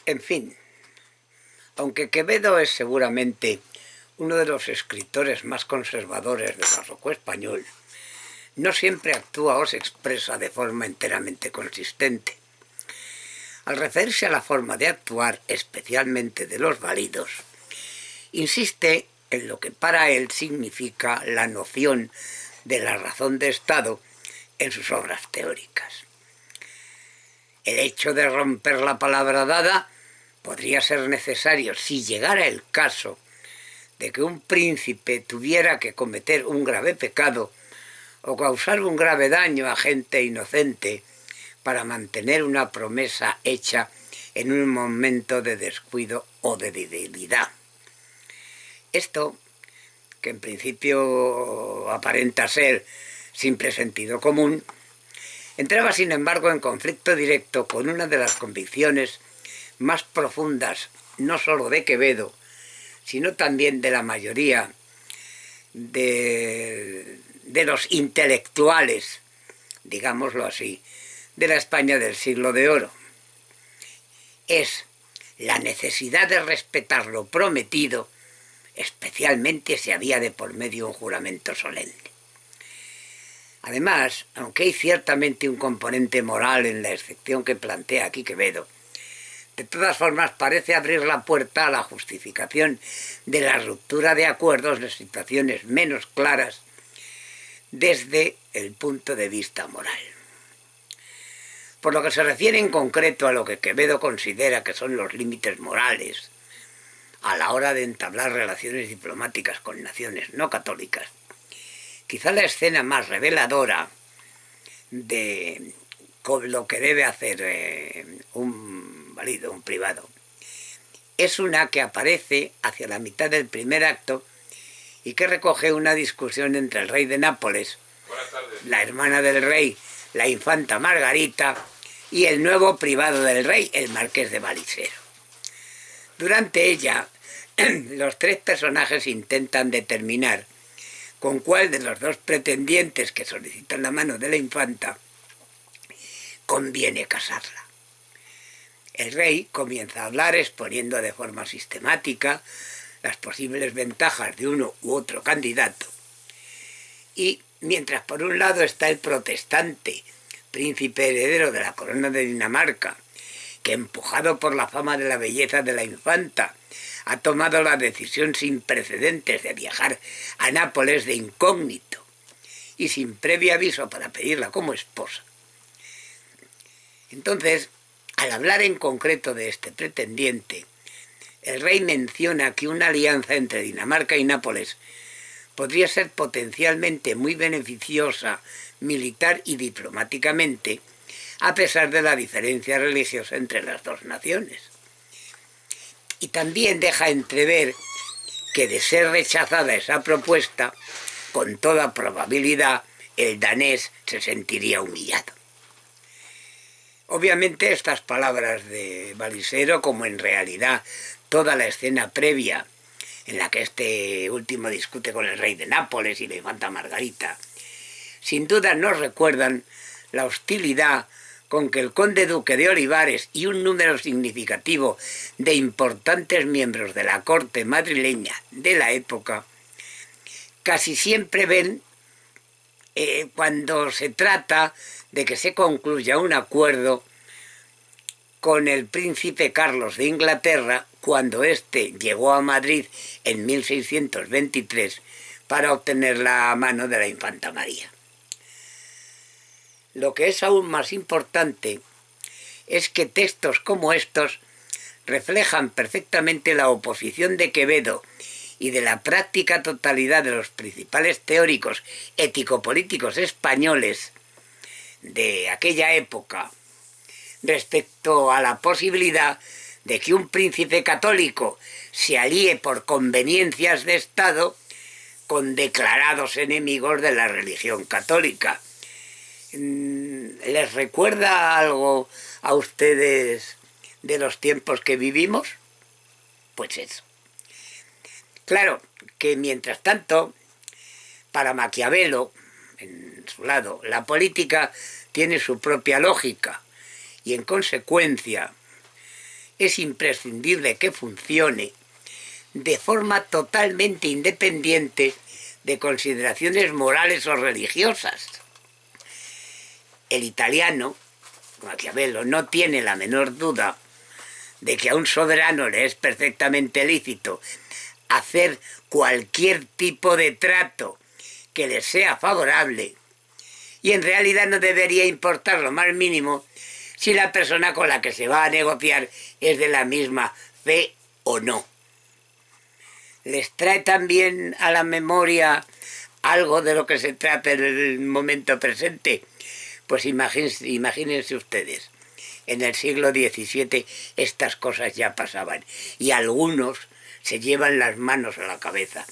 En fin, aunque Quevedo es seguramente uno de los escritores más conservadores del barroco español, no siempre actúa o se expresa de forma enteramente consistente. Al referirse a la forma de actuar, especialmente de los válidos, insiste en lo que para él significa la noción de la razón de Estado en sus obras teóricas. El hecho de romper la palabra dada podría ser necesario si llegara el caso de que un príncipe tuviera que cometer un grave pecado o causar un grave daño a gente inocente para mantener una promesa hecha en un momento de descuido o de debilidad. Esto, que en principio aparenta ser simple sentido común, entraba sin embargo en conflicto directo con una de las convicciones más profundas, no solo de Quevedo, sino también de la mayoría de los intelectuales, digámoslo así, de la España del siglo de oro. Es la necesidad de respetar lo prometido, especialmente si había de por medio un juramento solemne. Además, aunque hay ciertamente un componente moral en la excepción que plantea aquí Quevedo, de todas formas parece abrir la puerta a la justificación de la ruptura de acuerdos en situaciones menos claras desde el punto de vista moral. Por lo que se refiere en concreto a lo que Quevedo considera que son los límites morales a la hora de entablar relaciones diplomáticas con naciones no católicas, quizá la escena más reveladora de lo que debe hacer un válido, un privado, es una que aparece hacia la mitad del primer acto y que recoge una discusión entre el rey de Nápoles, la hermana del rey, la infanta Margarita, y el nuevo privado del rey, el marqués de Valisero. Durante ella, los tres personajes intentan determinar con cuál de los dos pretendientes que solicitan la mano de la infanta conviene casarla. El rey comienza a hablar exponiendo de forma sistemática las posibles ventajas de uno u otro candidato. Y mientras por un lado está el protestante, príncipe heredero de la corona de Dinamarca, que empujado por la fama de la belleza de la infanta, ha tomado la decisión sin precedentes de viajar a Nápoles de incógnito y sin previo aviso para pedirla como esposa. Entonces, al hablar en concreto de este pretendiente, el rey menciona que una alianza entre Dinamarca y Nápoles podría ser potencialmente muy beneficiosa militar y diplomáticamente, a pesar de la diferencia religiosa entre las dos naciones. Y también deja entrever que de ser rechazada esa propuesta, con toda probabilidad el danés se sentiría humillado. Obviamente estas palabras de Valisero, como en realidad toda la escena previa en la que este último discute con el rey de Nápoles y la infanta Margarita, sin duda nos recuerdan la hostilidad con que el conde duque de Olivares y un número significativo de importantes miembros de la corte madrileña de la época casi siempre ven cuando se trata de que se concluya un acuerdo con el príncipe Carlos de Inglaterra cuando éste llegó a Madrid en 1623 para obtener la mano de la infanta María. Lo que es aún más importante es que textos como estos reflejan perfectamente la oposición de Quevedo y de la práctica totalidad de los principales teóricos ético-políticos españoles de aquella época respecto a la posibilidad de que un príncipe católico se alíe por conveniencias de Estado con declarados enemigos de la religión católica. ¿Les recuerda algo a ustedes de los tiempos que vivimos? Pues eso. Claro que mientras tanto, para Maquiavelo, en su lado, la política tiene su propia lógica y en consecuencia, es imprescindible que funcione de forma totalmente independiente de consideraciones morales o religiosas. El italiano, Maquiavelo, no tiene la menor duda de que a un soberano le es perfectamente lícito hacer cualquier tipo de trato que le sea favorable, y en realidad no debería importar lo más mínimo si la persona con la que se va a negociar es de la misma fe o no. ¿Les trae también a la memoria algo de lo que se trata en el momento presente? Pues imagínense ustedes, en el siglo XVII estas cosas ya pasaban y algunos se llevan las manos a la cabeza.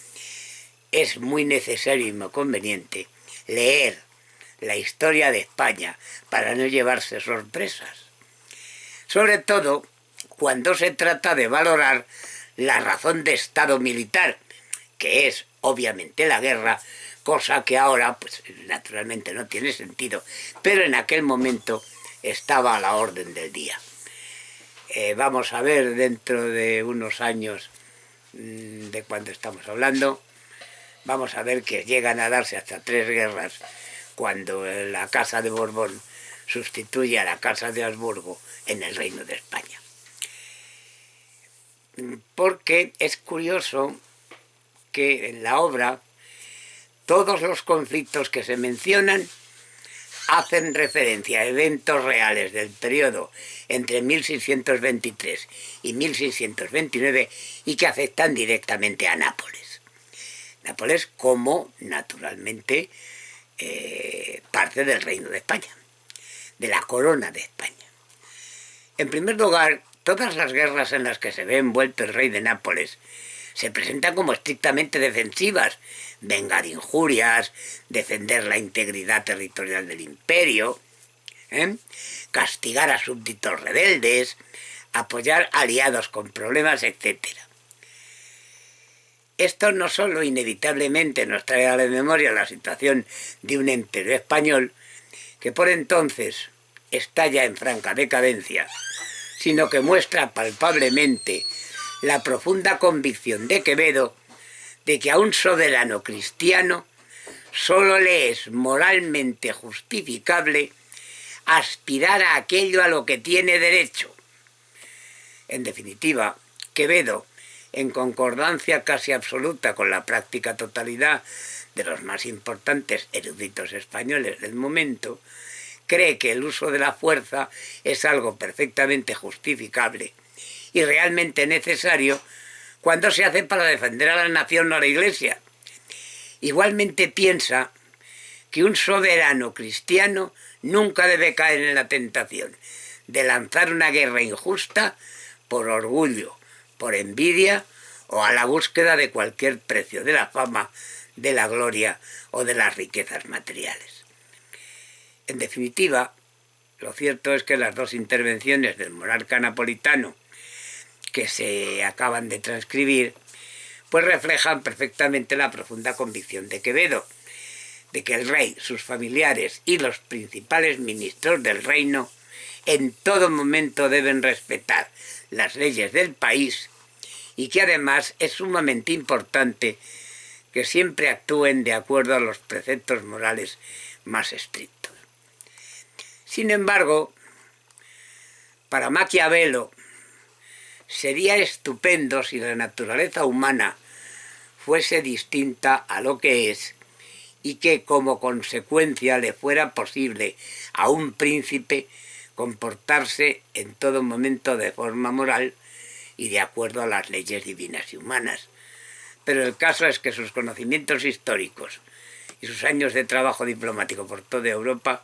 Es muy necesario y muy conveniente leer la historia de España para no llevarse sorpresas. Sobre todo cuando se trata de valorar la razón de Estado militar, que es obviamente la guerra, cosa que ahora pues naturalmente no tiene sentido, pero en aquel momento estaba a la orden del día. Vamos a ver dentro de unos años de cuando estamos hablando, vamos a ver que llegan a darse hasta 3 guerras cuando la Casa de Borbón sustituye a la Casa de Habsburgo en el Reino de España. Porque es curioso que en la obra todos los conflictos que se mencionan hacen referencia a eventos reales del periodo entre 1623 y 1629 y que afectan directamente a Nápoles. Nápoles como, naturalmente, parte del Reino de España, de la corona de España. En primer lugar, todas las guerras en las que se ve envuelto el rey de Nápoles se presentan como estrictamente defensivas: vengar injurias, defender la integridad territorial del imperio, castigar a súbditos rebeldes, apoyar aliados con problemas, etc. Esto no solo inevitablemente nos trae a la memoria la situación de un imperio español que por entonces está ya en franca decadencia, sino que muestra palpablemente la profunda convicción de Quevedo de que a un soberano cristiano solo le es moralmente justificable aspirar a aquello a lo que tiene derecho. En definitiva, Quevedo, en concordancia casi absoluta con la práctica totalidad de los más importantes eruditos españoles del momento, cree que el uso de la fuerza es algo perfectamente justificable y realmente necesario cuando se hace para defender a la nación o a la Iglesia. Igualmente piensa que un soberano cristiano nunca debe caer en la tentación de lanzar una guerra injusta por orgullo, por envidia o a la búsqueda de cualquier precio de la fama, de la gloria o de las riquezas materiales. En definitiva, lo cierto es que las dos intervenciones del monarca napolitano que se acaban de transcribir, pues reflejan perfectamente la profunda convicción de Quevedo, de que el rey, sus familiares y los principales ministros del reino en todo momento deben respetar las leyes del país y que además es sumamente importante que siempre actúen de acuerdo a los preceptos morales más estrictos. Sin embargo, para Maquiavelo sería estupendo si la naturaleza humana fuese distinta a lo que es y que como consecuencia le fuera posible a un príncipe comportarse en todo momento de forma moral y de acuerdo a las leyes divinas y humanas. Pero el caso es que sus conocimientos históricos y sus años de trabajo diplomático por toda Europa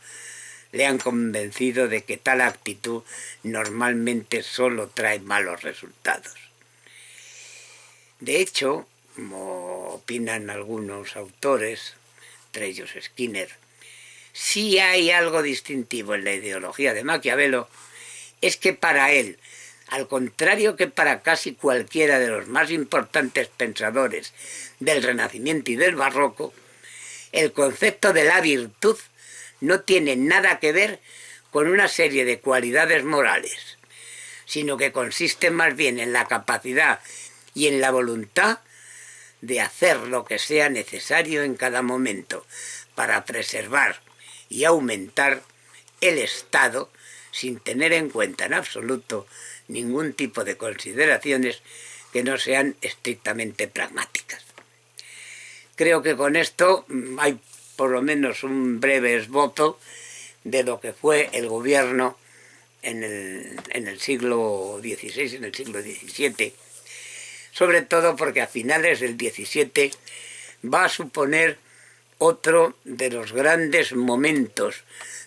le han convencido de que tal actitud normalmente solo trae malos resultados. De hecho, como opinan algunos autores, entre ellos Skinner, si hay algo distintivo en la ideología de Maquiavelo, es que para él, al contrario que para casi cualquiera de los más importantes pensadores del Renacimiento y del Barroco, el concepto de la virtud no tiene nada que ver con una serie de cualidades morales, sino que consiste más bien en la capacidad y en la voluntad de hacer lo que sea necesario en cada momento para preservar y aumentar el Estado sin tener en cuenta en absoluto ningún tipo de consideraciones que no sean estrictamente pragmáticas. Creo que con esto hay por lo menos un breve esbozo de lo que fue el gobierno en el siglo XVI, en el siglo XVII, sobre todo porque a finales del XVII va a suponer otro de los grandes momentos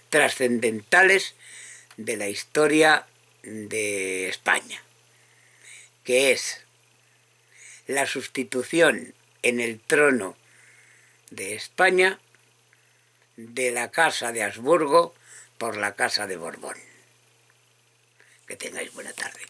trascendentales de la historia de España, que es la sustitución en el trono de España de la Casa de Habsburgo por la Casa de Borbón. Que tengáis buena tarde.